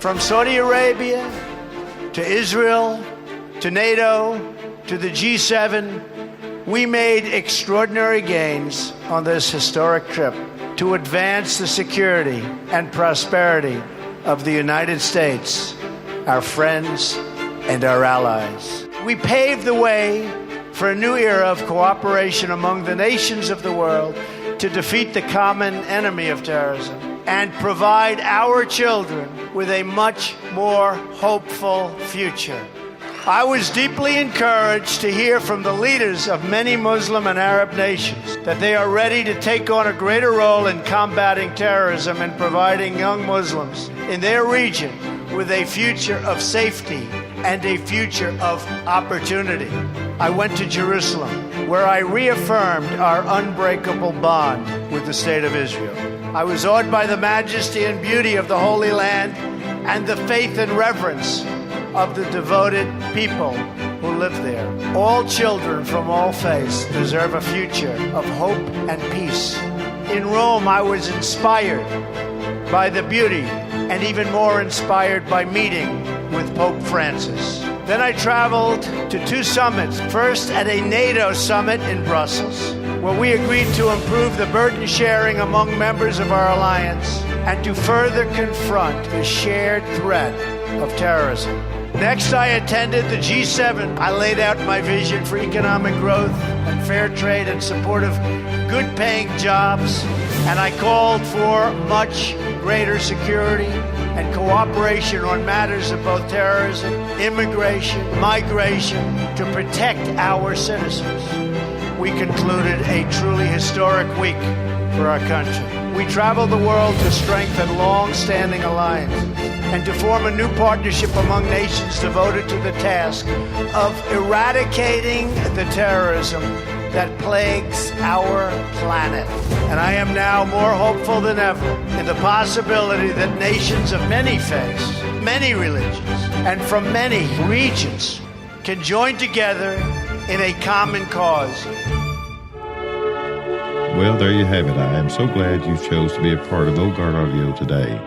From Saudi Arabia to Israel to NATO to the G7, we made extraordinary gains on this historic trip to advance the security and prosperity of the United States, our friends, and our allies. We paved the way for a new era of cooperation among the nations of the world to defeat the common enemy of terrorism and provide our children with a much more hopeful future. I was deeply encouraged to hear from the leaders of many Muslim and Arab nations that they are ready to take on a greater role in combating terrorism and providing young Muslims in their region with a future of safety and a future of opportunity. I went to Jerusalem, where I reaffirmed our unbreakable bond with the State of Israel. I was awed by the majesty and beauty of the Holy Land and the faith and reverence of the devoted people who live there. All children from all faiths deserve a future of hope and peace. In Rome, I was inspired by the beauty and even more inspired by meeting with Pope Francis. Then I traveled to 2 summits. First, at a NATO summit in Brussels, where we agreed to improve the burden sharing among members of our alliance and to further confront the shared threat of terrorism. Next, I attended the G7. I laid out my vision for economic growth and fair trade and support of good-paying jobs, and I called for much greater security and cooperation on matters of both terrorism, immigration, migration, to protect our citizens. We concluded a truly historic week for our country. We traveled the world to strengthen long-standing alliances and to form a new partnership among nations devoted to the task of eradicating the terrorism that plagues our planet. And I am now more hopeful than ever in the possibility that nations of many faiths, many religions, and from many regions can join together in a common cause. Well, there you have it. I am so glad you chose to be a part of OGARD Audio today.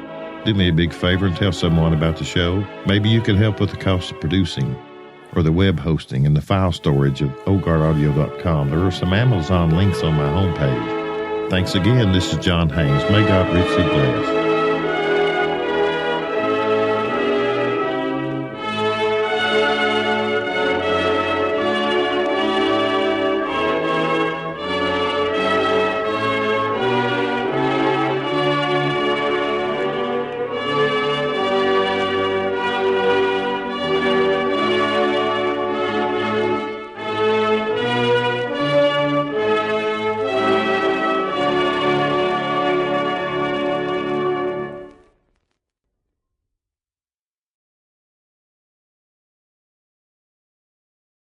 Do me a big favor and tell someone about the show. Maybe you can help with the cost of producing or the web hosting and the file storage of OGARDaudio.com. There are some Amazon links on my homepage. Thanks again. This is John Haynes. May God richly bless.